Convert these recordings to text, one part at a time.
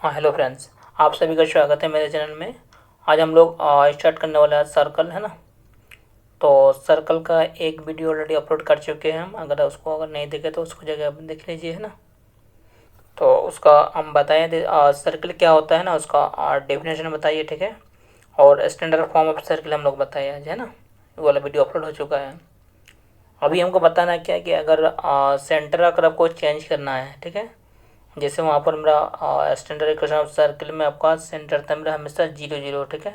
हाँ hello friends. आप सभी का स्वागत है मेरे चैनल में। आज हम लोग स्टार्ट करने वाले हैं सर्कल, है ना। तो सर्कल का एक वीडियो ऑलरेडी अपलोड कर चुके हैं हम। अगर नहीं देखे तो उसको जगह देख लीजिए, है ना। तो उसका हम बताएं सर्कल क्या होता है ना, उसका डेफिनेशन बताइए, ठीक है। और स्टैंडर्ड फॉर्म ऑफ सर्कल हम लोग बताए आज, है ना। वो वाला वीडियो अपलोड हो चुका है। अभी हमको बताना क्या है कि अगर सेंटर अगर आपको चेंज करना है, ठीक है। जैसे वहाँ पर मेरा स्टैंडर्ड इक्वेशन ऑफ सर्कल में आपका सेंटर था मेरा हमेशा 0 0, ठीक है।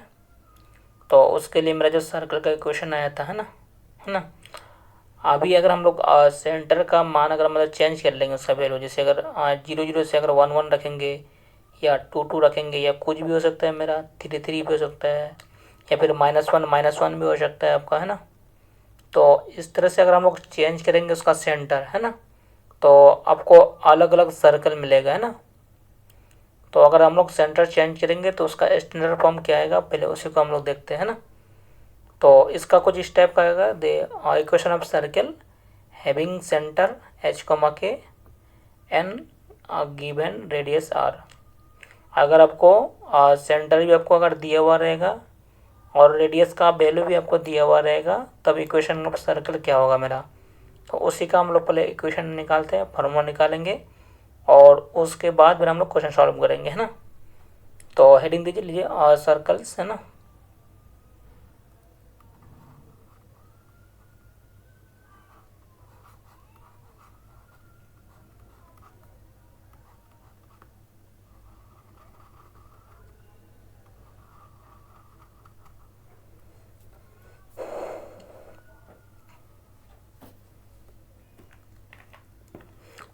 तो उसके लिए मेरा जो सर्कल का इक्वेशन आया था, है ना। अभी अगर हम लोग सेंटर का मान अगर मतलब चेंज कर लेंगे उसका वैल्यू, जैसे अगर 0 0 से अगर 1 1 रखेंगे या 2 2 रखेंगे या कुछ भी हो सकता है, मेरा 3 3 भी हो सकता है, या फिर -1 भी हो सकता है आपका, है ना। तो इस तरह से अगर हम लोग चेंज करेंगे उसका सेंटर, है ना, तो आपको अलग अलग सर्कल मिलेगा, है ना। तो अगर हम लोग सेंटर चेंज करेंगे तो उसका स्टैंडर्ड फॉर्म क्या आएगा, पहले उसी को हम लोग देखते हैं ना। तो इसका कुछ स्टेप का आएगा, the equation of circle having centre h के एन गिवन रेडियस आर। अगर आपको सेंटर भी आपको अगर दिया हुआ रहेगा और रेडियस का वैल्यू भी आपको दिया हुआ रहेगा, तब इक्वेशन ऑफ सर्कल क्या होगा मेरा। तो उसी का हम लोग पहले इक्वेशन निकालते हैं, फॉर्मूला निकालेंगे और उसके बाद फिर हम लोग क्वेश्चन सॉल्व करेंगे, है ना। तो हेडिंग दीजिए, लीजिए सर्कल्स, है ना।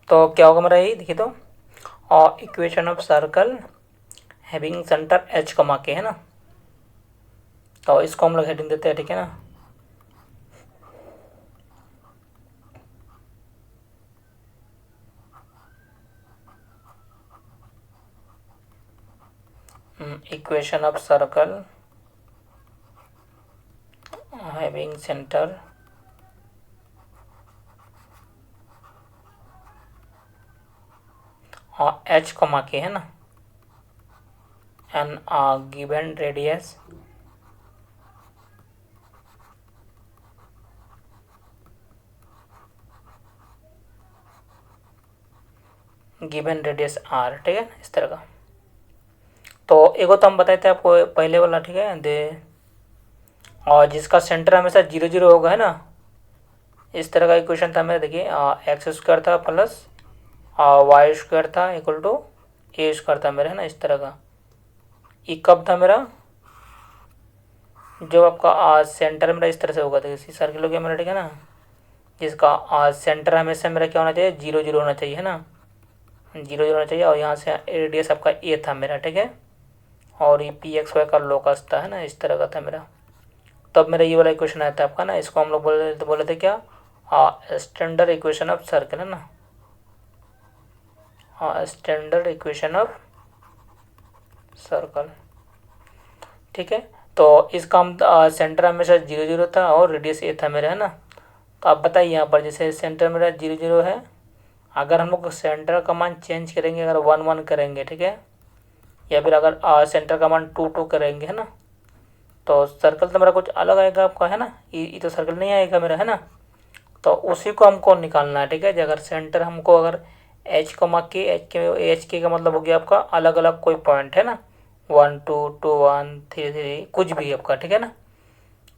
तो क्या होगा मेरा, ये देखिए। तो equation of circle having centre H कमा के, है ना। तो इसको हम लोग हेडिंग देते हैं, ठीक है ना। Equation of circle having centre H कमा के, है ना, एन गिवन रेडियस आर, ठीक है, इस तरह का। तो एगो तो हम बताए थे आपको पहले वाला, ठीक है, दे और जिसका सेंटर हमेशा 0 0 होगा, है ना। इस तरह का इक्वेशन था मेरा, देखिए एक्स स्क्वायर था प्लस वाई स्क्वायर था इक्वल टू ए स्क्वायर था मेरा, है ना, इस तरह का। ये कब था मेरा, जो आपका सेंटर मेरा इस तरह से होगा, देखिए सर्किल हो गया मेरा, ठीक है ना। जिसका सेंटर हमेशा मेरा क्या होना चाहिए, 0 0 होना चाहिए, है ना। 0 0 होना चाहिए और यहाँ से रेडियस आपका ए था मेरा, ठीक है। और ये पी एक्स वाई का लोकस था, है ना, इस तरह का था मेरा। तब मेरा ये वाला इक्वेशन आया था आपका ना, इसको हम लोग बोले थे क्या, स्टैंडर्ड इक्वेशन ऑफ सर्कल, है ना। स्टैंडर्ड इक्वेशन ऑफ सर्कल, ठीक है। तो इसका हम सेंटर हमेशा 0 0 था और रेडियस ए था मेरा, है ना। तो आप बताइए यहाँ पर, जैसे सेंटर मेरा 0 0 है, अगर हम लोग सेंटर का मान चेंज करेंगे, अगर 1 1 करेंगे, ठीक है, या फिर अगर सेंटर का मान 2 2 करेंगे, है ना, तो सर्कल तो मेरा कुछ अलग आएगा आपका, है ना। ये तो सर्कल नहीं आएगा मेरा, है ना। तो उसी को हमको निकालना है, ठीक है। अगर सेंटर हमको अगर एच के का मतलब हो गया आपका अलग अलग कोई पॉइंट, है ना, 1 2 2 1 3 3 कुछ भी आपका, ठीक है ना।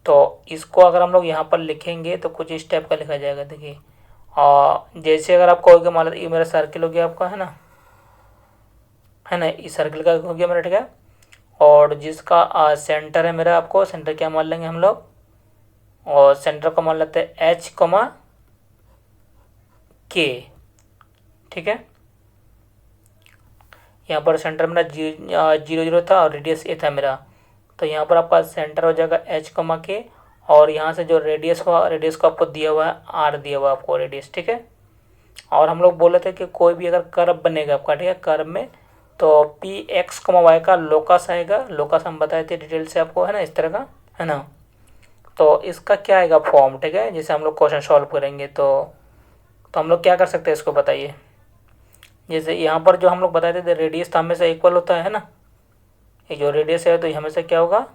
तो इसको अगर हम लोग यहाँ पर लिखेंगे तो कुछ इस टाइप का लिखा जाएगा, देखिए। जैसे अगर आपको हो गया, मान लो ये मेरा सर्किल हो गया आपका, है ना, इस सर्किल का हो गया मेरा, ठीक है। और जिसका सेंटर है मेरा, आपको सेंटर क्या मान लेंगे हम लोग, और सेंटर को मान लेते हैं एच कमा के, ठीक है। यहाँ पर सेंटर मेरा 0 0 था और रेडियस ए था मेरा। तो यहाँ पर आपका सेंटर हो जाएगा एच कमा के, और यहाँ से जो रेडियस को आपको दिया हुआ है आर दिया हुआ है आपको रेडियस, ठीक है। और हम लोग बोले थे कि कोई भी अगर कर्व बनेगा आपका, ठीक है, कर्व में तो पी एक्स कमा वाई का लोकस आएगा। लोकस हम बताए थे डिटेल से आपको, है ना, इस तरह का, है ना। तो इसका क्या आएगा फॉर्म, ठीक है, जैसे हम लोग क्वेश्चन सॉल्व करेंगे तो हम लोग क्या कर सकते हैं इसको बताइए। जैसे यहाँ पर जो हम लोग बताते थे रेडियस तो हमेशा इक्वल होता है ना, ये जो रेडियस है तो ये हमेशा क्या होगा,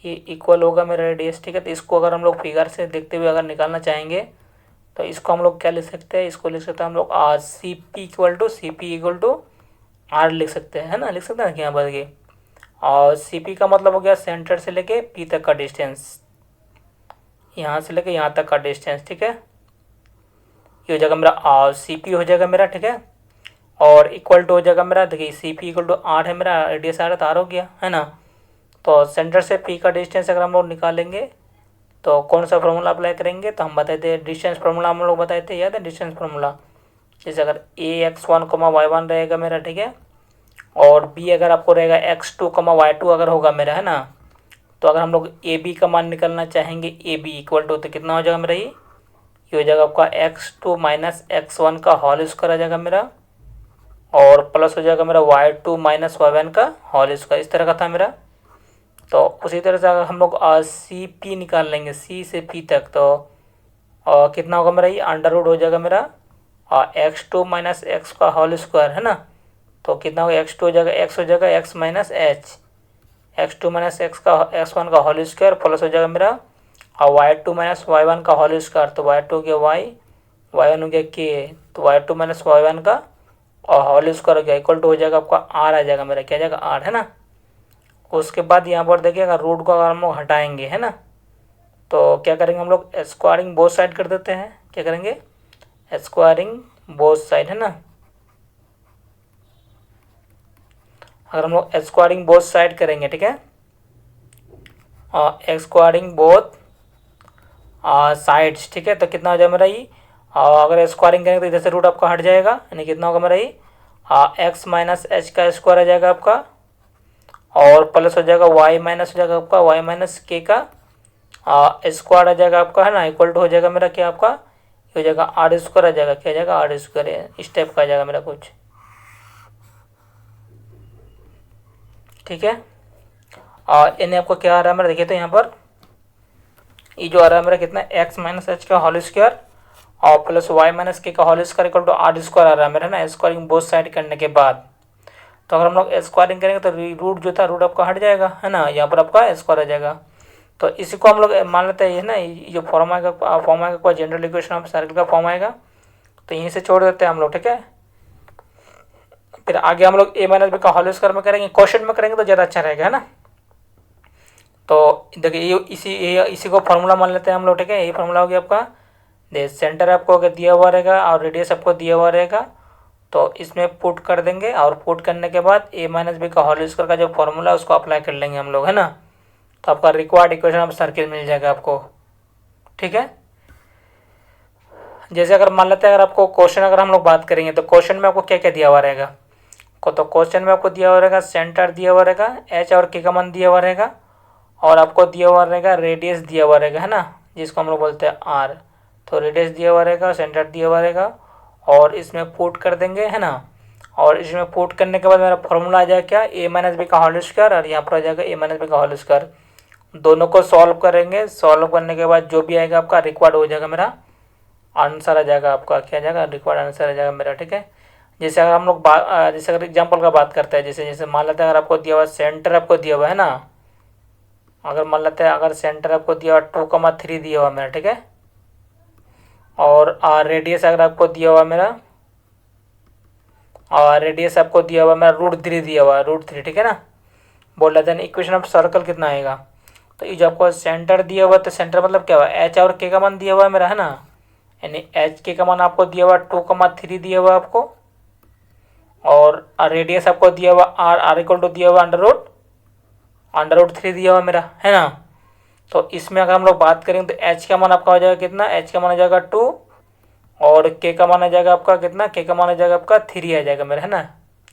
ये इक्वल होगा मेरा रेडियस, ठीक है। तो इसको अगर हम लोग फिगर से देखते हुए अगर निकालना चाहेंगे तो इसको हम लोग क्या लिख सकते हैं, इसको लिख सकते हैं हम लोग R C P equal to R लिख सकते हैं, है ना, लिख सकते हैं यहाँ पर ये। और सी पी का मतलब हो गया सेंटर से लेके पी तक का डिस्टेंस, यहाँ से लेके यहाँ तक का डिस्टेंस, ठीक है। ये हो जाएगा मेरा सी पी हो जाएगा मेरा, ठीक है। और इक्वल टू हो जाएगा मेरा, देखिए C P equal to R है मेरा, रेडियस आर है तो आर हो गया, है ना। तो सेंटर से पी का डिस्टेंस अगर हम लोग निकालेंगे तो कौन सा फार्मूला अप्लाई करेंगे, तो हम बताए थे डिस्टेंस फार्मूला हम लोग बताए थे, याद है डिस्टेंस फार्मूला। जैसे अगर a x one comma y one रहेगा मेरा, ठीक है, और बी अगर आपको रहेगा x two comma y two अगर होगा मेरा, है ना। तो अगर हम लोग ए बी का मान निकालना चाहेंगे, ए बी इक्वल टू तो कितना हो जाएगा मेरा, ये हो जाएगा आपका x two minus x one का होल स्क्वायर आ जाएगा मेरा, और प्लस हो जाएगा मेरा y two minus y one का होल स्क्वायर, इस तरह का था मेरा। तो उसी तरह से अगर हम लोग सी पी निकाल लेंगे, सी से पी तक, तो कितना होगा मेरा, ये अंडर रूट हो जाएगा मेरा एक्स टू माइनस एक्स का होल स्क्वायर, है ना। तो कितना होगा, एक्स टू हो जाएगा, एक्स हो जाएगा x minus h, x two minus x का एक्स वन का होल स्क्वायर प्लस हो जाएगा मेरा और y two minus y one का होल स्क्वायर, तो वाई टू हो गया वाई वन हो गया के, तो y two minus y one का और होल स्क्वायर हो गया इक्वल टू हो जाएगा आपका आर आ जाएगा मेरा, क्या जाएगा आर, है ना। उसके बाद यहाँ पर देखिए अगर रूट को अगर हम लोग हटाएंगे, है ना, तो क्या करेंगे हम लोग स्क्वायरिंग बोथ साइड कर देते हैं, क्या करेंगे स्क्वायरिंग बोथ साइड, है ना। अगर हम लोग स्क्वायरिंग बोथ साइड करेंगे, ठीक है, स्क्वायरिंग बोथ साइड्स, ठीक है, तो कितना हो जाएगा मेरा ये, अगर स्क्वायरिंग करेंगे तो इधर से रूट आपका हट जाएगा, यानी कितना होगा मेरा ये एक्स माइनस एच का स्क्वायर आ जाएगा आपका, और प्लस हो जाएगा वाई माइनस हो जाएगा आपका वाई माइनस के का स्क्वायर आ जाएगा आपका, है ना, इक्वल टू हो जाएगा मेरा क्या आपका, ये हो जाएगा आर स्क्वायर आ जाएगा, क्या आ जाएगा आर स्क्वायर, इस टाइप का आ जाएगा मेरा कुछ, ठीक है। इन्हें आपको क्या आ रहा है मेरा, देखिए तो यहाँ पर ये जो आ रहा है मेरा कितना एक्स माइनस एच का होल स्क्वायर और प्लस वाई माइनस के का whole square equal to are square आ रहा है मेरा ना, स्क्वायरिंग बोथ साइड करने के बाद। तो अगर हम लोग स्क्वायरिंग करेंगे तो रूट जो था रूट आपका हट जाएगा, है ना, यहाँ पर आपका स्क्वायर आ जाएगा। तो इसी को हम लोग मान लेते हैं, ये ना ये जो फॉर्म आएगा कोई जनरल इक्वेशन ऑफ सर्कल का फॉर्म आएगा, तो यहीं से छोड़ देते हैं हम लोग, ठीक है। फिर आगे हम लोग ए माइनस बी का होल स्क्वायर में करेंगे, क्वेश्चन में करेंगे तो ज़्यादा अच्छा रहेगा, है ना। तो देखिए ये इसी को फार्मूला मान लेते हैं हम लोग, ठीक है। यही फार्मूला हो गया आपका, सेंटर आपको अगर दिया हुआ रहेगा और रेडियस आपको दिया हुआ रहेगा, तो इसमें पुट कर देंगे और पुट करने के बाद ए माइनस बी का होल स्क्वायर का जो फॉर्मूला है उसको अप्लाई कर लेंगे हम लोग, है ना। तो आपका रिक्वायर्ड इक्वेशन ऑफ सर्किल मिल जाएगा आपको, ठीक है। जैसे अगर मान लेते हैं अगर आपको क्वेश्चन अगर हम लोग बात करेंगे तो क्वेश्चन में आपको क्या क्या दिया हुआ रहेगा, तो क्वेश्चन में आपको दिया हुआ रहेगा सेंटर दिया हुआ रहेगा, एच और के का मान दिया हुआ रहेगा, और आपको दिया हुआ रहेगा रेडियस दिया हुआ रहेगा, है ना, जिसको हम लोग बोलते हैं आर। तो रेडियस दिया हुआ रहेगा, सेंटर दिया हुआ रहेगा, और इसमें पुट कर देंगे, है ना। और इसमें पुट करने के बाद मेरा फॉर्मूला आ जाएगा क्या, ए माइनस बी का होल स्क्वायर, और यहाँ पर आ जाएगा ए माइनस बी का होल स्क्वायर। दोनों को सॉल्व करेंगे, सॉल्व करने के बाद जो भी आएगा आपका रिक्वायर्ड हो जाएगा, मेरा आंसर आ जाएगा आपका, क्या आ जाएगा रिक्वायर्ड आंसर आ जाएगा मेरा, ठीक है। जैसे अगर हम लोग जैसे अगर एग्जाम्पल का बात करते हैं, जैसे जैसे मान लेते हैं अगर आपको दिया हुआ सेंटर आपको दिया हुआ है ना, अगर मान लेते हैं अगर सेंटर आपको दिया हुआ 2,3 दिया हुआ मेरा, ठीक है, और रेडियस अगर आपको दिया हुआ मेरा, और रेडियस आपको दिया हुआ मेरा √3 दिया हुआ √3, ठीक है ना। बोल रहे थे इक्वेशन ऑफ सर्कल कितना आएगा, तो ये जो आपको सेंटर दिया हुआ तो सेंटर मतलब क्या हुआ, एच और के का मान दिया हुआ है मेरा, है ना, यानी एच के का मान आपको दिया हुआ 2,3 दिया हुआ आपको, और रेडियस आपको दिया हुआ आर इक्वल टू दिया हुआ √3 दिया हुआ मेरा, है ना। तो इसमें अगर हम लोग बात करेंगे तो एच का मान आपका हो जाएगा कितना, एच का मान आ जाएगा 2, और के का मान आ जाएगा आपका कितना, के का मान आ जाएगा आपका 3 आ जाएगा मेरा, है ना,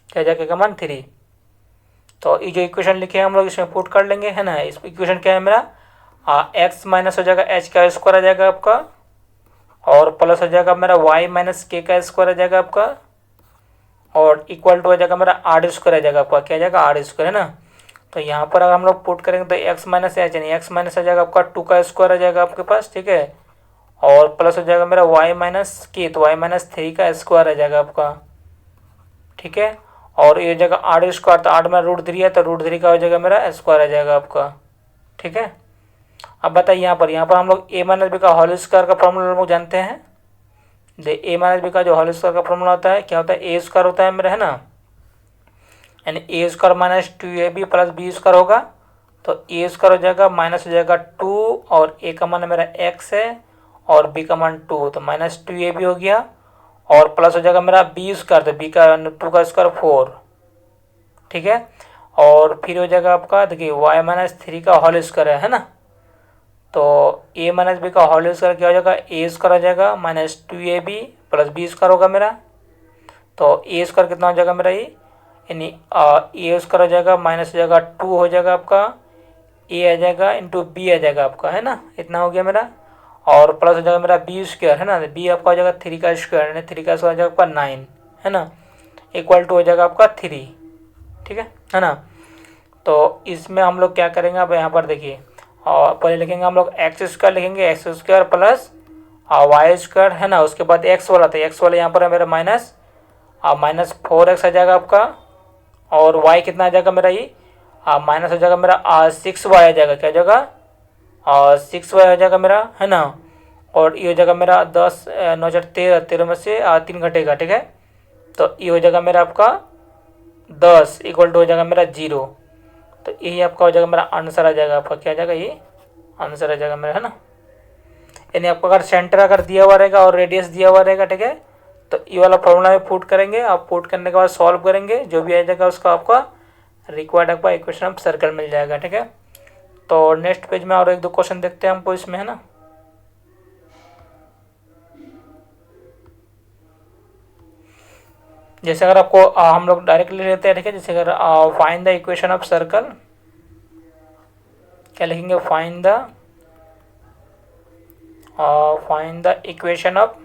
क्या आ जाएगा के का मान 3। तो ये जो इक्वेशन लिखे हैं हम लोग इसमें पुट कर लेंगे, है ना। इस इक्वेशन क्या है मेरा, एक्स माइनस हो जाएगा एच का स्क्वायर आ जाएगा आपका, और प्लस हो जाएगा मेरा वाई माइनस के का स्क्वायर आ जाएगा आपका, और इक्वल टू हो जाएगा मेरा आर स्क्वायर आ जाएगा आपका, क्या आ जाएगा आर स्क्वायर, है ना। तो यहाँ पर अगर हम लोग पुट करेंगे तो एक्स माइनस एच यानी एक्स माइनस आ जाएगा आपका 2 का स्क्वायर आ जाएगा आपके पास, ठीक है, और प्लस हो जाएगा मेरा वाई माइनस के, तो वाई माइनस 3 का स्क्वायर आ जाएगा आपका, ठीक है। और ये जगह आर स्क्वायर, तो आर में √3 है तो √3 का हो जाएगा मेरा स्क्वायर आ जाएगा आपका, ठीक है। अब बताइए यहाँ पर हम लोग a माइनस बी का होल स्क्वायर का फॉर्मूला हम लोग जानते हैं। a माइनस बी का जो होल स्क्वायर का फॉर्मूला होता है क्या होता है, ए स्क्वायर होता है मेरा, है ना। यानी a square minus 2ab plus b square होगा, तो ए स्क्वायर हो जाएगा माइनस हो जाएगा 2, और ए का मान मेरा x है और बी का मान 2, तो माइनस 2ab हो गया, और प्लस हो जाएगा मेरा बी स्क्वायर, तो बी का 2 का स्क्वायर 4, ठीक है। और फिर हो जाएगा आपका, देखिए y माइनस 3 का होल स्क्वायर है ना, तो a माइनस बी का होल स्क्वायर क्या हो जाएगा, ए स्क्वायर हो जाएगा minus 2ab plus b square होगा मेरा, तो ए स्क्वायर कितना हो जाएगा मेरा ये, यानी ए स्क्वायर हो जाएगा माइनस हो जाएगा 2 हो जाएगा आपका, ए आ जाएगा इंटू बी आ जाएगा आपका, है ना, इतना हो गया मेरा, और प्लस हो जाएगा मेरा बी स्क्वायर, है ना, बी आपका हो जाएगा 3 का स्क्वायर, यानी 3 का स्क्वायर हो जाएगा आपका 9, है ना, इक्वल टू हो जाएगा आपका 3, ठीक है ना। तो इसमें हम लोग क्या करेंगे, अब यहाँ पर देखिए, और पहले लिखेंगे हम लोग एक्स स्क्वायर, लिखेंगे x square plus y square, है ना, उसके बाद एक्स वाला, तो एक्स वाला यहाँ पर है मेरा माइनस 4x आ जाएगा आपका, और y कितना आ जाएगा मेरा ये, माइनस हो जाएगा मेरा 6y आ जाएगा, क्या हो जाएगा 6y आ जाएगा मेरा, है ना। और ये हो जाएगा मेरा 10 9 13, 13 में से 3 घटेगा, ठीक है, तो ये हो जाएगा मेरा आपका 10 इक्वल टू हो जाएगा मेरा 0, तो यही आपका हो जाएगा मेरा आंसर आ जाएगा आपका, क्या आ जाएगा ये आंसर आ जाएगा मेरा, है ना। यानी आपको अगर सेंटर अगर दिया हुआ रहेगा और रेडियस दिया हुआ रहेगा, ठीक है, तो ये वाला फॉर्मूला में पुट करेंगे, आप पुट करने के बाद सॉल्व करेंगे, जो भी आ जाएगा उसका आपका रिक्वायर्ड आपका इक्वेशन ऑफ सर्कल मिल जाएगा, ठीक है। तो नेक्स्ट पेज में और 1-2 क्वेश्चन देखते हैं हमको इसमें, है ना। जैसे अगर आपको हम लोग डायरेक्टली लेते हैं, ठीक है, जैसे अगर find the equation of circle, क्या लिखेंगे, find the equation of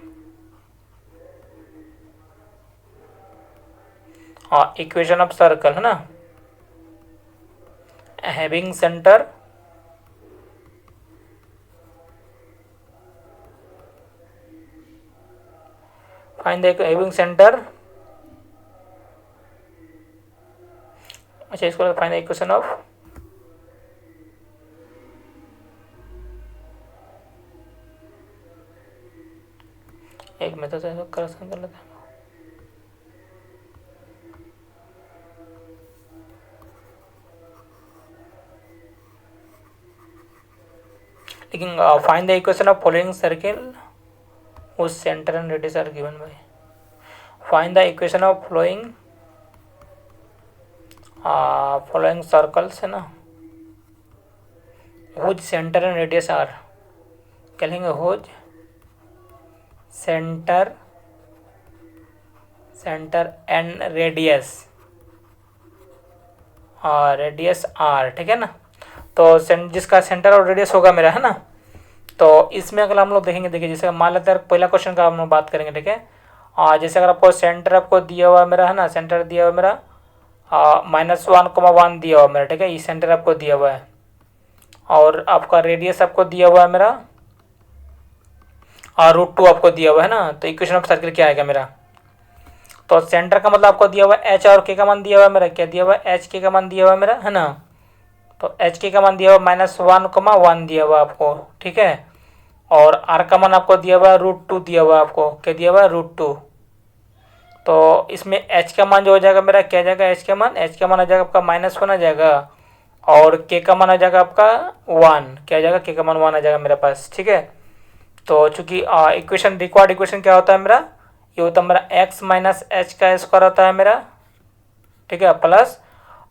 equation of circle, है ना, having centre find the having centre, अच्छा इसको फाइंड द इक्वेशन ऑफ एक मेथड से करेक्शन कर लेते हैं। लेकिन find the equation of following circle whose center and radius are given by, find the equation of following circles, है ना, whose center and radius are, क्या लेंगे, whose center and radius r, ठीक है ना। तो जिसका सेंटर और रेडियस होगा मेरा, है ना, तो इसमें अगर हम लोग देखेंगे, देखिए जैसे मान लेते हैं पहला क्वेश्चन का हम लोग बात करेंगे, ठीक है। जैसे अगर आपको सेंटर आपको दिया हुआ है मेरा, है ना, सेंटर दिया हुआ है मेरा -1,1 दिया हुआ है मेरा, ठीक है, ये सेंटर आपको दिया हुआ है, और आपका रेडियस आपको दिया हुआ है मेरा √2 आपको दिया हुआ है ना। तो इक्वेशन ऑफ सर्किल क्या आएगा मेरा, तो सेंटर का मतलब आपको दिया हुआ है h और k का मान दिया हुआ है मेरा, क्या दिया हुआ है h k का मान दिया हुआ है मेरा, है ना, तो एच के का मान दिया हुआ -1,1 दिया हुआ आपको, ठीक है, और आर का मान आपको दिया हुआ √2 दिया हुआ आपको, क्या दिया हुआ √2, तो इसमें एच का मान जो हो जाएगा मेरा, क्या जाएगा एच का मान आ जाएगा आपका -1 आ जाएगा, और के का मान आ जाएगा आपका 1, क्या आ जाएगा के का मान 1 आ जाएगा मेरे पास, ठीक है। तो चूंकि इक्वेशन रिक्वायर्ड इक्वेशन क्या होता है मेरा, ये होता है मेरा x माइनस एच का स्क्वायर होता है मेरा, ठीक है, प्लस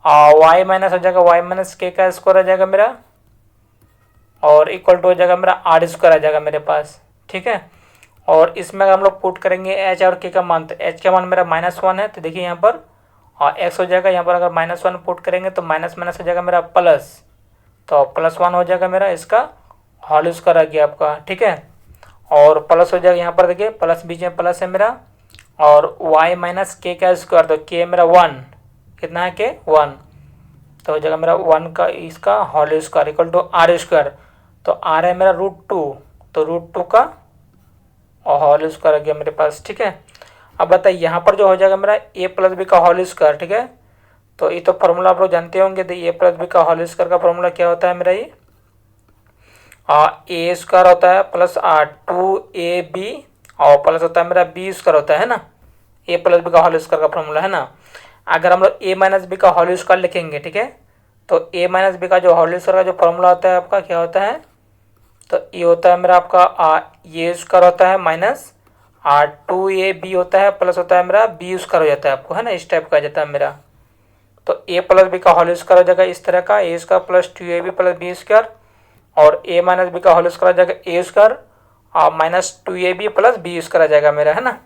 y माइनस हो जाएगा y माइनस के का स्क्वायर आ जाएगा मेरा, और इक्वल टू हो जाएगा मेरा आर स्क्वायर आ जाएगा मेरे पास, ठीक है। और इसमें अगर हम लोग पुट करेंगे h और k का मान, तो h का मान मेरा -1 है, तो देखिए यहाँ पर x हो जाएगा, यहाँ पर अगर -1 पुट करेंगे तो माइनस माइनस हो जाएगा मेरा प्लस, तो +1 हो जाएगा मेरा, इसका होल स्क्वायर आ गया आपका, ठीक है। और प्लस हो जाएगा यहाँ पर, देखिए प्लस बीच में प्लस है मेरा, और y माइनस के का स्क्वायर, तो k मेरा 1, कितना है k 1, तो हो जाएगा मेरा 1 का इसका whole square equal to are square, तो आर है मेरा √2, तो √2 का होल स्क्वायर आ गया मेरे पास, ठीक है। अब बताइए यहाँ पर जो हो जाएगा मेरा ए प्लस बी का होल स्क्वायर, ठीक है। तो ये तो फॉर्मूला आप लोग जानते होंगे, तो ए प्लस बी का होल स्क्वायर का फॉर्मूला क्या होता है मेरा, ये ए स्क्वायर होता है प्लस 2ab और प्लस होता है मेरा बी स्क्वायर होता है ना। ए प्लस बी का होल स्क्वायर का फॉर्मूला है ना। अगर हम लोग ए माइनस बी का होल स्क्वायर लिखेंगे, ठीक है, तो ए माइनस बी का जो होल स्क्वायर का जो फॉर्मूला होता है आपका क्या होता है, तो ये होता है मेरा आपका ए स्क्वायर होता है माइनस 2ab होता है प्लस होता है मेरा बी स्क्वायर हो जाता है आपको, है ना, इस टाइप का आ जाता है मेरा। तो ए प्लस बी का होल स्क्वायर हो जाएगा इस तरह का, a square plus 2ab plus b square, और ए माइनस बी का होल स्क्वायर आ जाएगा a square minus 2ab plus b square आ जाएगा मेरा, है ना।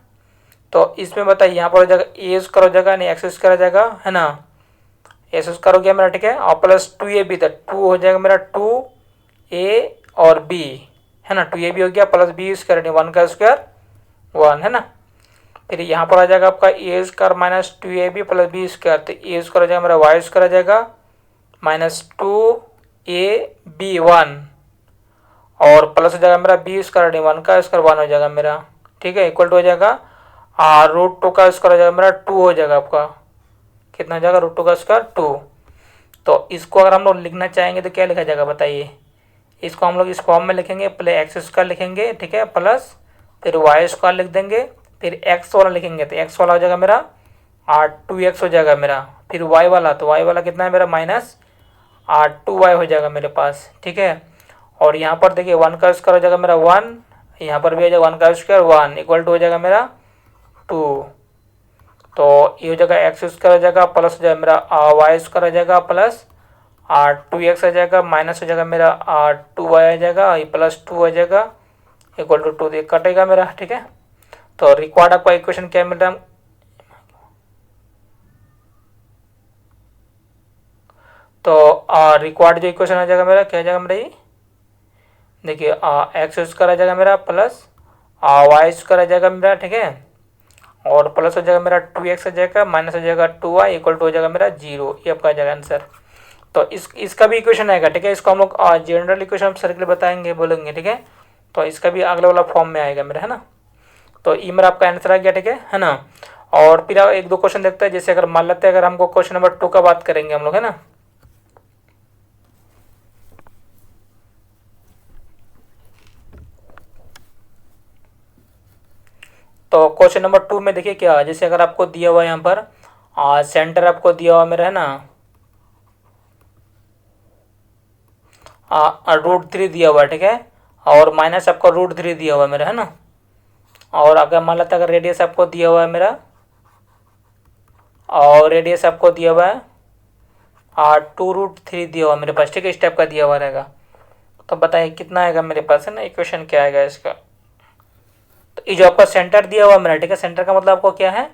तो इसमें बताइए यहाँ पर हो जाएगा ए स्क्वायर हो जाएगा यानी एक्स स्क्वायर आ जाएगा, है ना, एस स्क्वायर हो गया मेरा, ठीक है, और प्लस 2ab तो 2 हो जाएगा मेरा 2a और b, है ना, 2ab हो गया प्लस बी स्क्वायर यानी 1 का स्क्वायर 1, है ना। फिर यहाँ पर आ जाएगा आपका a square minus 2ab plus b square, तो ए स्क्वायर हो जाएगा मेरा वाई स्क्वायर आ जाएगा माइनस 2ab1 और प्लस हो जाएगा मेरा बी स्क्वायर 1 का स्क्वायर 1 हो जाएगा मेरा, ठीक है, इक्वल टू हो जाएगा √2 का स्क्वायर हो जाएगा मेरा 2 हो जाएगा आपका, कितना हो जाएगा √2 का स्क्वायर 2। तो इसको अगर हम लोग लिखना चाहेंगे तो क्या लिखा जाएगा बताइए, इसको हम लोग इस फॉर्म में लिखेंगे, पहले एक्स स्क्वायर लिखेंगे, ठीक है, प्लस फिर वाई स्क्वायर लिख देंगे, फिर एक्स वाला लिखेंगे तो एक्स वाला हो जाएगा मेरा 2x हो जाएगा मेरा, फिर वाई वाला, तो वाई वाला कितना है मेरा माइनस 2y हो जाएगा मेरे पास, ठीक है। और यहाँ पर देखिए 1 का स्क्वायर हो जाएगा मेरा 1, यहाँ पर भी हो जाएगा 1 का स्क्वायर 1 इक्वल टू हो जाएगा मेरा 2। तो ये हो जाएगा एक्स स्क्वायर हो जाएगा प्लस हो जाएगा मेरा वाई स्क्वायर हो जाएगा प्लस 2x आ जाएगा माइनस हो जाएगा मेरा 2y आ जाएगा, ये प्लस 2 आ जाएगा इक्वल टू 2, तो कटेगा मेरा, ठीक है। तो रिक्वायर्ड आपका इक्वेशन क्या मिल रहा है, तो रिक्वायर्ड जो इक्वेशन आ जाएगा मेरा क्या आ जाएगा मेरा, ये देखिए एक्स स्क्वायर आ जाएगा मेरा प्लस वाई स्क्वायर आ जाएगा मेरा, ठीक है, और प्लस हो जाएगा मेरा 2x आ जाएगा माइनस हो जाएगा 2y इक्वल टू हो जाएगा मेरा 0, ये आपका आ जाएगा आंसर। तो इसका भी इक्वेशन आएगा, ठीक है, इसको हम लोग जनरल इक्वेशन हम सर्कल बताएंगे बोलेंगे, ठीक है, तो इसका भी अगला वाला फॉर्म में आएगा मेरा, है ना। तो ये मेरा आपका आंसर आ गया, ठीक है ना। और फिर एक दो क्वेश्चन देखते हैं, जैसे अगर मान लेते हैं अगर हमको क्वेश्चन नंबर 2 का बात करेंगे हम लोग, है ना। तो क्वेश्चन नंबर 2 में देखिए क्या, जैसे अगर आपको दिया हुआ है यहाँ पर सेंटर आपको दिया हुआ मेरा, है ना, √3 दिया हुआ है, ठीक है, और माइनस आपको √3 दिया हुआ है मेरा, है ना। और अगर मान लेते अगर रेडियस आपको दिया हुआ है मेरा, और रेडियस आपको दिया हुआ है 2√3 दिया हुआ मेरे पास, ठीक है, इस टाइप का दिया हुआ रहेगा। तो बताइए कितना आएगा मेरे पास, है ना, इक्वेशन क्या आएगा इसका। तो ये जो आपका सेंटर दिया हुआ मेरा, ठीक है, सेंटर का मतलब आपको क्या है,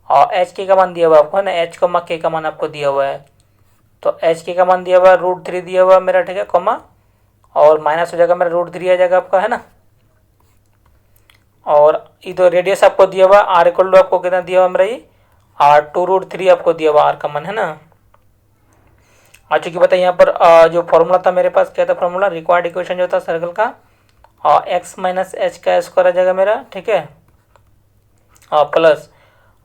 और एच के का मान दिया हुआ आपको, है ना, एच कोमा के का मान आपको दिया हुआ है। तो एच के का मान दिया हुआ है √3 दिया हुआ मेरा, ठीक है, कोमा, और माइनस हो जाएगा मेरा √3 आ जाएगा आपका, है ना। और इधर रेडियस आपको दिया हुआ आर इक्वल टू आपको कितना दिया हुआ मेरा, ये 2√3 आपको दिया हुआ आर का मान, है ना। और चूँकि बताइए यहाँ पर जो फॉर्मूला था मेरे पास क्या था, फॉर्मूला रिक्वायर्ड इक्वेशन जो था सर्कल का एक्स माइनस एच का स्क्वायर आ जाएगा मेरा, ठीक है, प्लस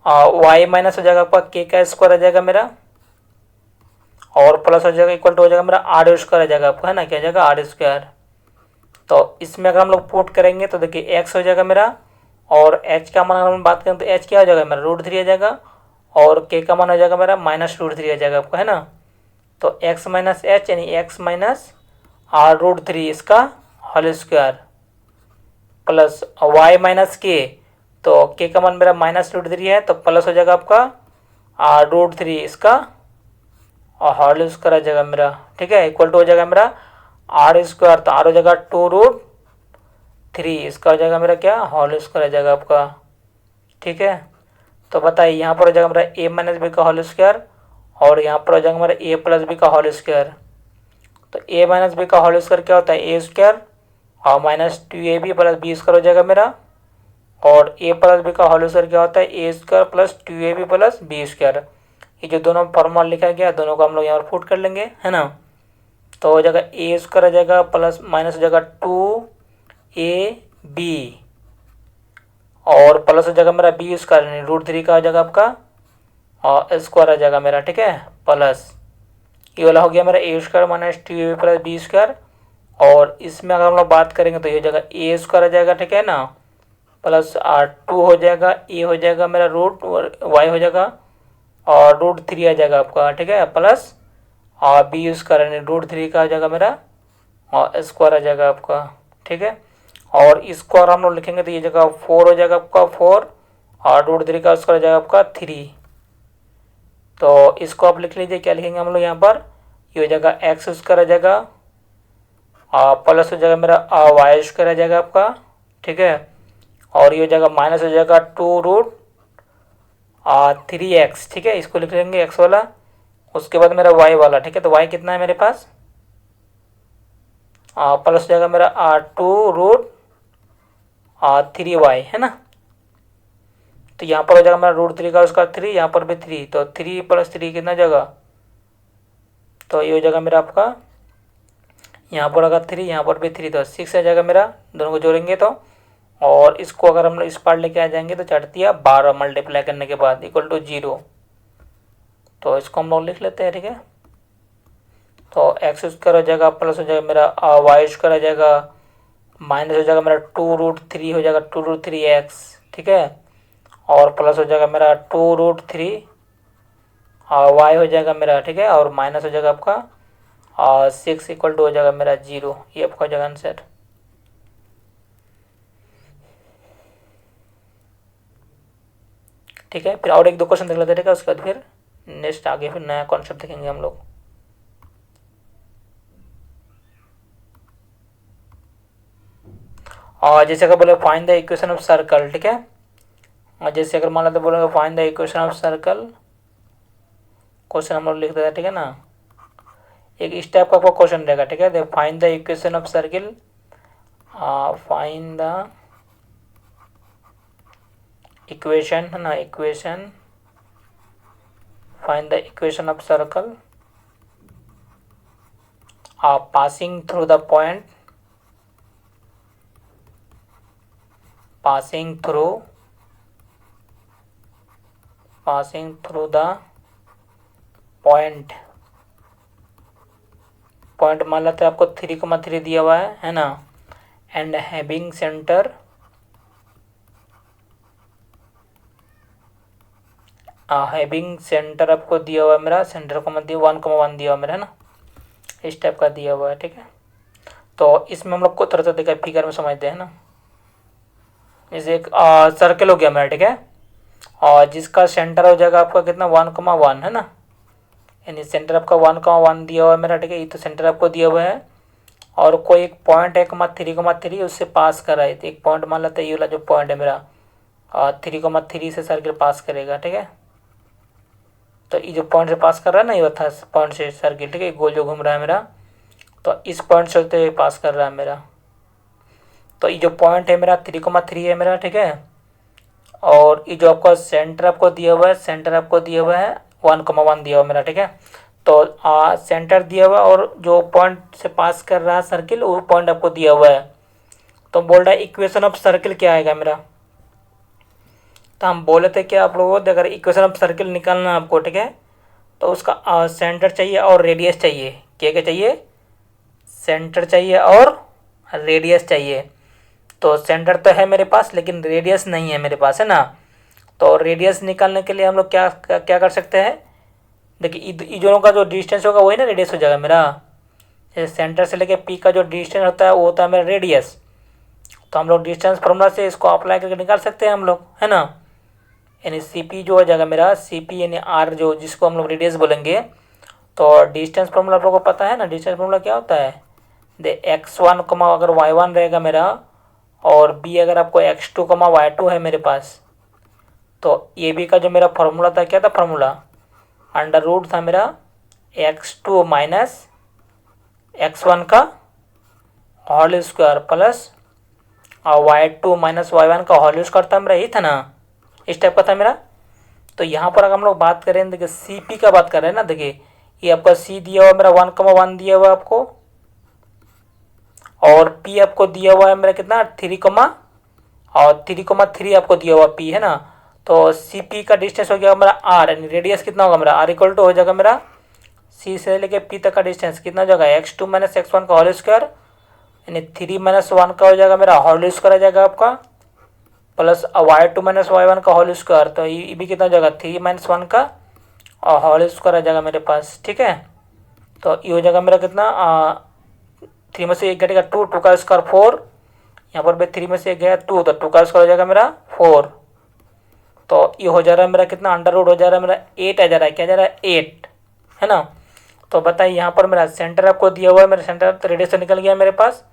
वाई माइनस हो जाएगा आपका के का स्क्वायर आ जाएगा मेरा, और प्लस हो जाएगा इक्वल टू हो जाएगा मेरा आर स्क्वायर आ जाएगा आपको, है ना, क्या आ जाएगा आर स्क्वायर। तो इसमें अगर हम लोग पुट करेंगे तो देखिए एक्स हो जाएगा मेरा, और एच का मान अगर हम बात करें तो एच क्या हो जाएगा मेरा √3 आ जाएगा, और के का मान हो जाएगा मेरा माइनस √3 आ जाएगा आपको, है ना। तो एक्स माइनस एच यानी एक्स माइनस √3 इसका whole square plus y minus k, तो के का मान मेरा माइनस √3 है, तो प्लस हो जाएगा आपका √3 इसका होल स्क्वायर आ जाएगा मेरा, ठीक है, इक्वल टू हो जाएगा मेरा आर स्क्वायर, तो आर हो जाएगा 2√3 इसका हो जाएगा मेरा क्या होल स्क्वायर आ जाएगा आपका, ठीक है। तो बताइए यहाँ पर हो जाएगा मेरा ए माइनस बी का होल स्क्वायर, और यहाँ पर हो जाएगा मेरा ए प्लस बी का होल स्क्वायर। तो ए माइनस बी का होल स्क्वायर क्या होता है, ए स्क्वायर और minus 2ab plus b square हो जाएगा मेरा, और ए प्लस बी का होल स्क्वायर क्या होता है, a square plus 2ab plus b square. ये जो दोनों फॉर्मूला लिखा गया दोनों को हम लोग यहाँ पर पुट कर लेंगे, है ना। तो हो जाएगा ए स्क्वायर हो जाएगा प्लस माइनस हो जाएगा 2ab और प्लस हो जाएगा मेरा बी स्क्वायर यानी √3 का हो जाएगा आपका और स्क्वायर आ जाएगा मेरा, ठीक है, प्लस ये वाला हो गया मेरा a square minus 2ab plus b square. और इसमें अगर हम लोग बात करेंगे तो ये हो जाएगा ए स्क्वायर आ जाएगा, ठीक है ना, प्लस 2 हो जाएगा, ए हो जाएगा मेरा रूट वाई हो जाएगा और √3 आ जाएगा आपका, ठीक है, प्लस और बी स्क्वायर यानी √3 का आ जाएगा मेरा और स्क्वायर आ जाएगा आपका, ठीक है। और इसको अगर हम लोग लिखेंगे तो ये जगह 4 हो जाएगा आपका 4 और √3 का स्क्वायर आ जाएगा आपका 3। तो इसको आप लिख लीजिए, क्या लिखेंगे हम लोग यहाँ पर, ये हो जाएगा एक्स स्क्वायर आ जाएगा और प्लस हो जाएगा मेरा वाई स्क्वायर आ जाएगा आपका, ठीक है, और ये हो जाएगा माइनस हो जाएगा 2√3x, ठीक है, इसको लिख लेंगे एक्स वाला। उसके बाद मेरा वाई वाला, ठीक है, तो वाई कितना है मेरे पास, प्लस हो जाएगा मेरा 2√3y है ना। तो यहाँ पर हो जाएगा मेरा √3 का उसका 3, यहाँ पर भी 3, तो 3 + 3 कितना जगह, तो ये हो जाएगा मेरा आपका, यहाँ पर होगा 3, यहाँ पर भी 3, तो 6 आ जाएगा मेरा, दोनों को जोड़ेंगे तो। और इसको अगर हम लोग इस पार्ट लेके आ जाएंगे तो चढ़ती है 12 मल्टीप्लाई करने के बाद इक्वल टू 0। तो इसको हम लोग लिख लेते हैं, ठीक है। तो एक्स स्क्वायर हो जाएगा प्लस हो जाएगा मेरा वाई स्क्वायर आ जाएगा माइनस हो जाएगा मेरा 2√3 हो जाएगा 2√3x, ठीक है, और प्लस हो जाएगा मेरा 2√3 और वाई हो जाएगा मेरा, ठीक है, और माइनस हो जाएगा आपका 6 इक्वल टू हो जाएगा मेरा 0। ये आपका हो जाएगा आंसर। ठीक है, फिर और 1-2 क्वेश्चन देख लेते हैं, ठीक है, उसके बाद फिर नेक्स्ट आगे फिर नया कॉन्सेप्ट देखेंगे हम लोग। और जैसे अगर बोले find the equation of circle, ठीक है, और जैसे अगर मान लेते बोलेंगे find the equation of circle, question हम लोग लिख देते हैं, ठीक है ना, एक इस टाइप का आपका क्वेश्चन रहेगा, ठीक है। Find the equation of circle, find the equation है ना, equation, find the equation of circle passing through the point, passing through the point मान लेते हैं आपको 3,3 दिया हुआ है ना, एंड हैविंग सेंटर आपको दिया हुआ है मेरा, सेंटर को मत दिया 1,1 दिया हुआ मेरा है ना, इस टाइप का दिया हुआ है, ठीक है। तो इसमें हम लोग को तरह देखा फिगर में समझते हैं ना, जैसे एक सर्कल हो गया मेरा, ठीक है, और जिसका सेंटर हो जाएगा आपका कितना 1,1 है ना, यानी सेंटर आपका 1,1 दिया हुआ है मेरा, ठीक है, ये तो सेंटर आपको दिया हुआ है और कोई एक पॉइंट है 3,3 उससे पास कर रहा है, तो एक पॉइंट मान लेते हैं, ये वाला जो पॉइंट है मेरा 3,3 से सर्किल पास करेगा, ठीक है। तो ये जो पॉइंट से पास कर रहा है ना, ये होता है पॉइंट से सर्किल, ठीक है, गोल जो घूम रहा है मेरा, तो इस पॉइंट से होते हुए पास कर रहा है मेरा। तो ये जो पॉइंट है मेरा 3,3 है मेरा, ठीक है, और ये जो आपका सेंटर आपको दिया हुआ है, सेंटर आपको दिया हुआ है 1,1 दिया हुआ मेरा, ठीक है। तो सेंटर दिया हुआ और जो पॉइंट से पास कर रहा है सर्किल वो पॉइंट आपको दिया हुआ है। तो बोल रहा है इक्वेशन ऑफ सर्किल क्या आएगा मेरा, तो हम बोले थे कि आप लोगों को अगर इक्वेशन ऑफ सर्किल निकालना आपको, ठीक है, तो उसका सेंटर चाहिए और रेडियस चाहिए, क्या क्या चाहिए, सेंटर चाहिए और रेडियस चाहिए। तो सेंटर तो है मेरे पास लेकिन रेडियस नहीं है मेरे पास, है ना। तो रेडियस निकालने के लिए हम लोग क्या क्या कर सकते हैं, देखिए ये दोनों का जो डिस्टेंस होगा वही ना रेडियस हो जाएगा मेरा, जैसे सेंटर से लेके पी का जो डिस्टेंस होता है वो होता है मेरा रेडियस। तो हम लोग डिस्टेंस फॉर्मूला से इसको अप्लाई करके निकाल सकते हैं हम लोग, है ना, यानी सी पी जो हो जाएगा मेरा, सी पी यानी आर जो जिसको हम लोग रेडियस बोलेंगे। तो डिस्टेंस फॉर्मूला आप लोगों को पता है ना, डिस्टेंस फॉर्मूला क्या होता है, x1, अगर y1 रहेगा मेरा और b अगर आपको x2, y2 है मेरे पास, तो ए बी का जो मेरा फार्मूला था क्या था, फार्मूला अंडर रूट था मेरा x2 माइनस x1 का whole square plus y2 minus y1 का होल स्क्वायर था मेरा, यही था ना, इस टाइप का था मेरा। तो यहाँ पर अगर हम लोग बात करें, देखिए सी पी का बात कर रहे हैं ना, देखिए ये आपका सी दिया हुआ मेरा 1,1 दिया हुआ आपको और P आपको दिया हुआ है मेरा कितना 3, और 3,3 आपको दिया हुआ पी है ना। तो सी पी का डिस्टेंस हो गया मेरा आर, यानी रेडियस कितना होगा मेरा आर इक्वल टू हो जाएगा मेरा सी से लेके पी तक का डिस्टेंस कितना हो जाएगा x2 माइनस x1 का होल स्क्वायर, यानी 3 माइनस 1 का हो जाएगा मेरा होल स्क्वायर हो जाएगा आपका, प्लस y2 माइनस y1 का होल स्क्वायर, तो ये भी कितना हो जाएगा 3 माइनस 1 का और होल स्क्वायर आ जाएगा मेरे पास। ठीक है, तो ये हो जाएगा मेरा कितना 3 में से 1 घटेगा 2, 2 का स्क्वायर 4, यहाँ पर भी 3 में से 1 गया 2, तो 2 का स्क्वायर हो जाएगा मेरा 4। तो ये हो जा रहा है मेरा कितना अंडर रूट हो जा रहा है मेरा 8 आ जा रहा है, क्या जा रहा है 8 है ना। तो बताइए यहाँ पर मेरा सेंटर आपको दिया हुआ है, मेरा सेंटर तो रेडियस से निकल गया मेरे पास,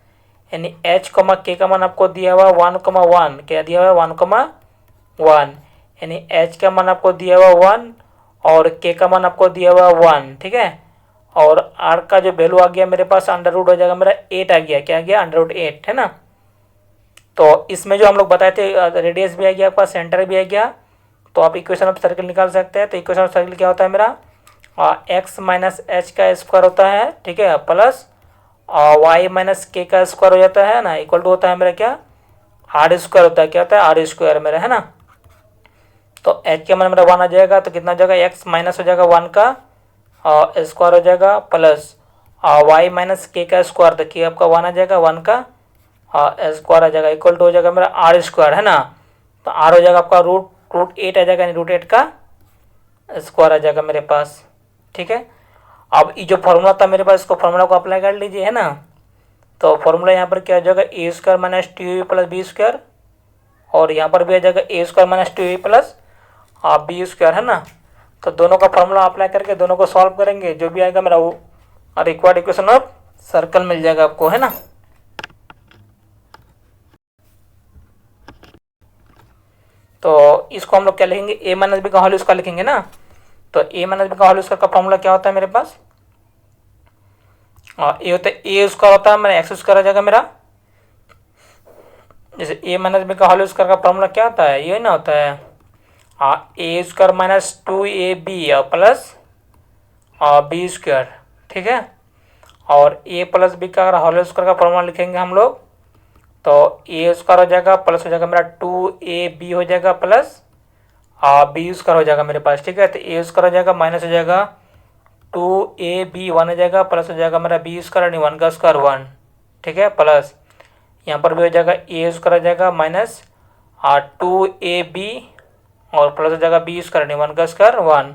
यानी h के का मान आपको दिया हुआ 1,1, क्या दिया हुआ है 1,1, यानी h का मान आपको दिया हुआ 1 और k का मान आपको दिया हुआ 1। ठीक है, और r का जो वैल्यू आ गया मेरे पास अंडर रूट हो जाएगा मेरा 8 आ गया, क्या आ गया अंडर रूट 8 है ना। तो इसमें जो हम लोग बताए थे रेडियस भी आ गया आपका, सेंटर भी आ गया, तो आप इक्वेशन ऑफ सर्कल निकाल सकते हैं। तो इक्वेशन ऑफ सर्कल क्या होता है मेरा x माइनस एच का स्क्वायर होता है, ठीक है, प्लस y माइनस के का स्क्वायर हो जाता है ना, इक्वल टू होता है मेरा क्या आर स्क्वायर होता है, क्या होता है आर स्क्वायर मेरा है ना। तो h का मान मेरा 1 आ जाएगा, तो कितना हो जाएगा x माइनस हो जाएगा 1 का स्क्वायर हो जाएगा, प्लस y माइनस के का स्क्वायर, तो के आपका 1 आ जाएगा 1 का स्क्वायर आ जाएगा, इक्वल टू हो जाएगा मेरा आर स्क्वायर है ना। तो आर हो जाएगा आपका रूट 8 आ जाएगा, यानी रूट 8 का स्क्वायर आ जाएगा मेरे पास। ठीक है, अब ये जो फॉर्मूला था मेरे पास, इसको फॉर्मूला को अप्लाई कर लीजिए है ना। तो फॉर्मूला यहाँ पर क्या हो जाएगा a square minus 2 plus b square, और यहाँ पर भी आ जाएगा a square minus 2 plus b square है ना। तो दोनों का फॉर्मूला अप्लाई करके दोनों को सॉल्व करेंगे, जो भी आएगा मेरा वो रिक्वायर्ड इक्वेशन ऑफ सर्कल मिल जाएगा आपको है ना। तो इसको हम लोग क्या लिखेंगे ए माइनस बी का होल स्क्वायर लिखेंगे ना। तो ए माइनस बी का होल स्क्वायर का फॉर्मूला क्या होता है मेरे पास, ए होता है ए स्क्वायर होता है मेरा एक्स स्क्वायर आ जाएगा मेरा, जैसे ए माइनस बी का होल स्क्वायर का फॉर्मूला क्या होता है ये ना होता है a square minus 2ab plus b square. ठीक है, और ए प्लस बी का अगर होल स्क्वायर का फॉर्मूला लिखेंगे हम लोग, तो ए स्क्वायर हो जाएगा प्लस हो जाएगा मेरा 2ab हो जाएगा प्लस बी स्क्वायर हो जाएगा मेरे पास। ठीक है, तो ए स्क्वायर हो जाएगा माइनस हो जाएगा 2ab 1 हो जाएगा, प्लस हो जाएगा मेरा बी स्क्वायर यानी 1 का स्क्वायर 1। ठीक है, प्लस यहाँ पर भी हो जाएगा ए स्क्वायर हो जाएगा माइनस 2ab और प्लस हो जाएगा बी स्क्वायर यानी 1 का स्क्वायर 1,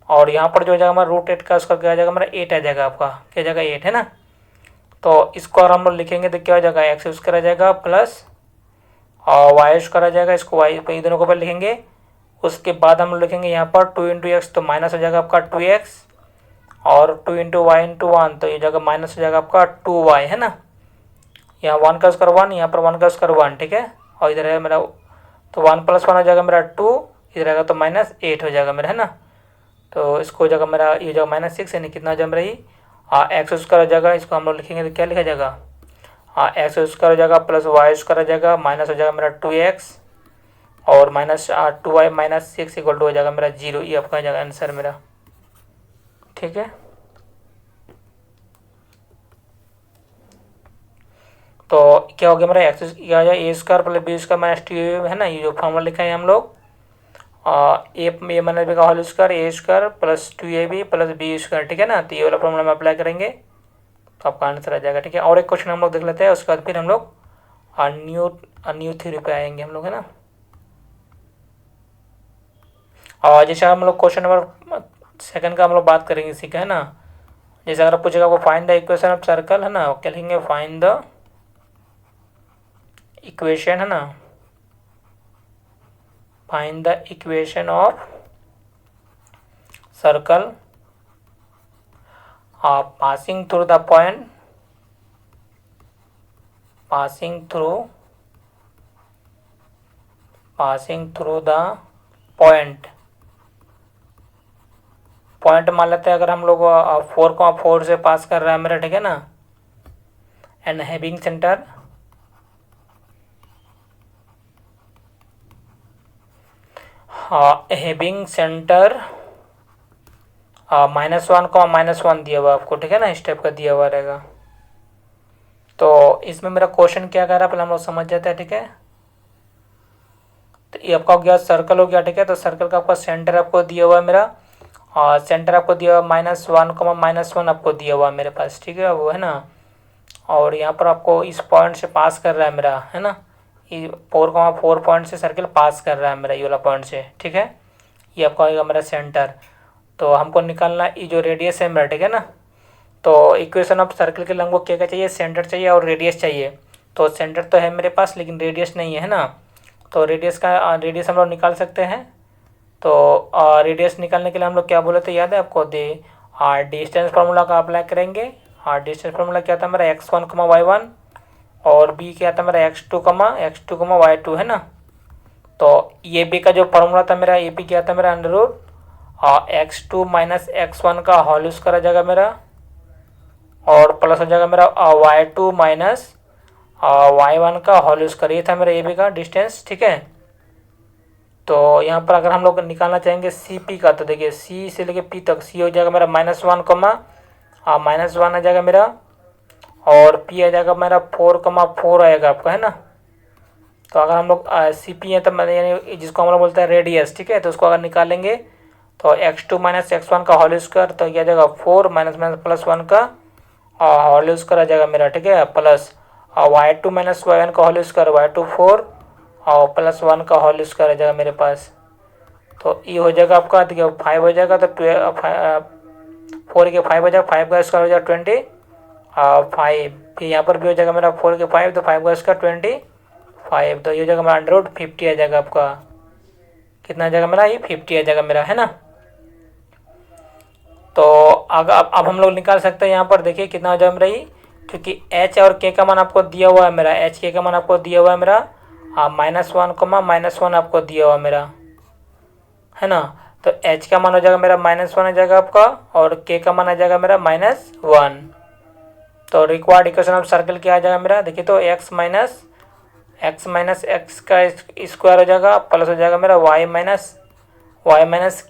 और यहाँ पर जो हो जाएगा हमारा रूट 8 का स्क्वायर क्या आ जाएगा मेरा 8 आ जाएगा आपका, क्या जाएगा 8 है ना। तो इसको अगर हम लोग लिखेंगे तो क्या हो जाएगा एक्स स्क्वायर आ जाएगा प्लस और वाई स्क्वायर आ जाएगा, इसको वाई पे दोनों को पहले लिखेंगे, उसके बाद हम लिखेंगे यहाँ पर 2 इंटू एक्स, तो माइनस हो जाएगा आपका 2x, और 2 इंटू वाई इंटू 1, तो ये जगह माइनस हो जाएगा आपका 2y है ना। यहाँ 1 का स्क्वायर 1, यहाँ पर 1 का स्क्वायर 1। ठीक है, और इधर है मेरा तो 1 प्लस 1 हो जाएगा मेरा 2, इधर आएगा तो माइनस 8 हो जाएगा मेरा है ना। तो इसको हो जाएगा मेरा ये जगह माइनस 6, यानी कितना हो जाएगा मेरा ये एक्स स्क्वायर हो जाएगा, इसको हम लोग लिखेंगे तो क्या लिखा जाएगा एक्स स्क्वायर हो जाएगा प्लस वाई स्क्वायर हो जाएगा, माइनस हो जाएगा मेरा 2x और minus 2y minus 6 equal to हो जाएगा मेरा 0। ये आपका हो जाएगा आंसर मेरा। ठीक है, तो क्या हो गया मेरा एक्स क्या हो जाएगा a square plus b square minus 2 है ना, ये जो फॉर्मूला लिखा है हम लोग ए माइनस बी का whole square a square plus 2ab plus b square. ठीक है ना, तो ये वाला फॉर्मूला में अप्लाई करेंगे तो आपका आंसर आ जाएगा। ठीक है, और एक क्वेश्चन हम लोग देख लेते हैं, उसके बाद फिर हम लोग न्यू थ्योरी पे आएंगे हम लोग है ना। और जैसे हम लोग क्वेश्चन नंबर 2 का हम लोग बात करेंगे इसी का है ना। जैसे अगर पूछेगा आपको find the equation of circle है ना, क्या लिखेंगे फाइंड द इक्वेशन है ना, find the equation of circle passing through the point passing through the point मान लेते हैं अगर हम लोग 4,4 से पास कर रहा है मेरा। ठीक है ना, एंड हैविंग सेंटर -1 दिया हुआ आपको। ठीक है ना, इस टाइप का दिया हुआ रहेगा। तो इसमें मेरा क्वेश्चन क्या कह रहा है पहले हम लोग समझ जाते हैं। ठीक है, तो ये आपका हो गया सर्कल हो गया, ठीक है। तो सर्कल का आपका सेंटर आपको दिया हुआ है मेरा, और सेंटर आपको दिया हुआ -1, आपको दिया हुआ है मेरे पास, ठीक है, वो है ना। और यहाँ पर आपको इस पॉइंट से पास कर रहा है मेरा, है ना, ये 4,4 पॉइंट से सर्कल पास कर रहा है मेरा, ये वाला पॉइंट से, ठीक है। ये आपका होगा मेरा सेंटर। तो हमको निकालना ये जो रेडियस है मेरा, ठीक है ना। तो इक्वेशन ऑफ सर्कल के लिए हमको क्या क्या चाहिए, सेंटर चाहिए और रेडियस चाहिए। तो सेंटर तो है मेरे पास लेकिन रेडियस नहीं है ना। तो रेडियस हम लोग निकाल सकते हैं। तो रेडियस निकालने के लिए हम लोग क्या बोले थे, याद है आपको, डिस्टेंस फार्मूला का अप्लाई करेंगे। डिस्टेंस फार्मूला क्या था मेरा, x1, y1, और b क्या था मेरा x2, y2, है ना। तो ये b का जो फार्मूला था मेरा, ये b क्या था मेरा, under root x2 minus x1 का होल स्क्वायर आ जाएगा मेरा, और प्लस हो जाएगा मेरा y2 माइनस y1 का होल स्क्वायर। ये था मेरा ए बी का डिस्टेंस, ठीक है। तो यहाँ पर अगर हम लोग निकालना चाहेंगे सी पी का, तो देखिए सी से लेके पी तक, सी हो जाएगा मेरा -1 आ जाएगा मेरा, और पी आ जाएगा मेरा 4,4 आएगा आपका, है ना। तो अगर हम लोग सी पी है तो यानी जिसको हम लोग बोलते हैं रेडियस, ठीक है, तो उसको अगर निकालेंगे तो x2 माइनस x1 का होल स्क्वायर, तो क्या आ जाएगा 4 माइनस प्लस 1 का होल स्क्वायर आ जाएगा मेरा, ठीक है, प्लस y2 माइनस y1 का होल स्क्वायर, y2 4 और प्लस 1 का होल स्क्वायर आ जाएगा मेरे पास। तो ये हो जाएगा आपका, देखिए 5 हो जाएगा, तो 4 के 5 हो जाएगा, 5 का स्क्वायर हो जाएगा 25, फिर यहाँ पर भी हो जाएगा मेरा 4 के 5, तो 5 का स्क्वायर 25, तो ये हो जाएगा मेरा अंडर रूट 50 आ जाएगा आपका। कितना आ जाएगा मेरा, ये 50 आ जाएगा मेरा, है ना। तो अब हम लोग निकाल सकते हैं यहाँ पर, देखिए कितना हो जाएगा मेरा ये, क्योंकि h और k का मान आपको दिया हुआ है मेरा, h k का मान आपको दिया हुआ है मेरा -1, आपको दिया हुआ मेरा, है ना। तो h का मान हो जाएगा मेरा -1 आ जाएगा आपका, और k का मान आ जाएगा मेरा -1। तो रिक्वायर्ड इक्वेशन ऑफ सर्कल क्या आ जाएगा मेरा, देखिए तो x माइनस x का स्क्वायर हो जाएगा, प्लस हो जाएगा मेरा y माइनस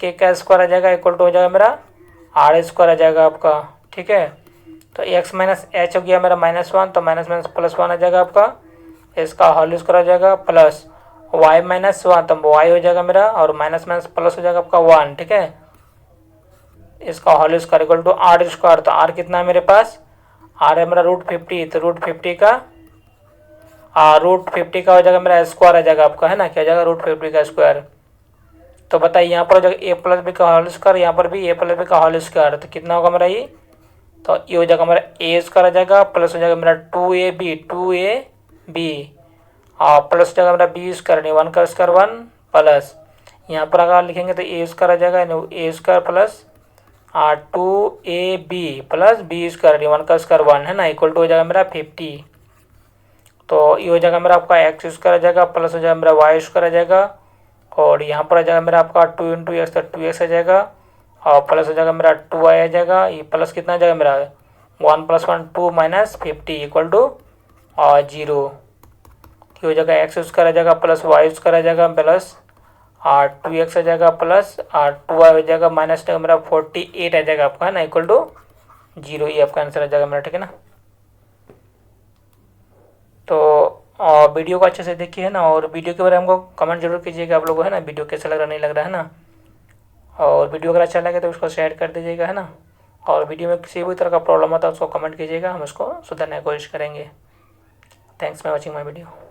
k का स्क्वायर आ जाएगा, इक्वल टू हो जाएगा मेरा r स्क्वायर आ जाएगा आपका, ठीक है। तो x माइनस h हो गया मेरा -1, तो माइनस प्लस 1 आ जाएगा आपका, इसका होल स्क्वायर आ जाएगा, प्लस y माइनस 1, तो y हो जाएगा मेरा, और माइनस प्लस हो जाएगा आपका 1, ठीक है, इसका whole square equal to r square. तो r कितना है मेरे पास, r है मेरा √50, तो √50 का हो जाएगा मेरा स्क्वायर आ जाएगा आपका, है ना, क्या जाएगा √50 का स्क्वायर। तो बताइए यहाँ पर हो जाएगा a प्लस बी का होल स्क्वायर, यहाँ पर भी a प्लस बी का होल स्क्वायर, तो कितना होगा मेरा ये, तो ये हो जाएगा मेरा a स्क्वायर आ जाएगा, प्लस हो जाएगा मेरा 2ab और प्लस हो जाएगा मेरा b स्क्वायर, 1 का स्क्वायर 1, प्लस यहाँ पर अगर लिखेंगे तो a स्क्वायर आ जाएगा, a square plus 2ab plus b square, 1 का स्क्वायर 1, है ना, इक्वल टू हो जाएगा मेरा 50। तो ये हो जाएगा मेरा आपका x स्क्वायर आ जाएगा, प्लस हो जाएगा मेरा y स्क्वायर आ जाएगा, और यहाँ पर आ जाएगा मेरा आपका 2 × x, तो 2x आ जाएगा, और प्लस हो जाएगा मेरा 2y आ जाएगा, ये प्लस कितना आ जाएगा मेरा 1 + 1 2 माइनस 50 इक्वल टू 0। हो जाएगा x स्क्वायर आ जाएगा, प्लस y स्क्वायर आ जाएगा, प्लस 2x आ जाएगा, प्लस 2y हो जाएगा, माइनस मेरा 48 आ जाएगा आपका, है ना, इक्वल टू 0। ये आपका आंसर आ जाएगा मेरा, ठीक है ना। तो वीडियो को अच्छे से देखिए, है ना, और वीडियो के बारे में हमको कमेंट जरूर कीजिएगा आप लोगों, है ना, वीडियो कैसा लग रहा नहीं लग रहा है ना। और वीडियो अगर अच्छा लगे तो उसको शेयर कर दीजिएगा, है ना। और वीडियो में किसी भी तरह का प्रॉब्लम होता है उसको कमेंट कीजिएगा, हम उसको सुधारने की कोशिश करेंगे। Thanks for watching my video.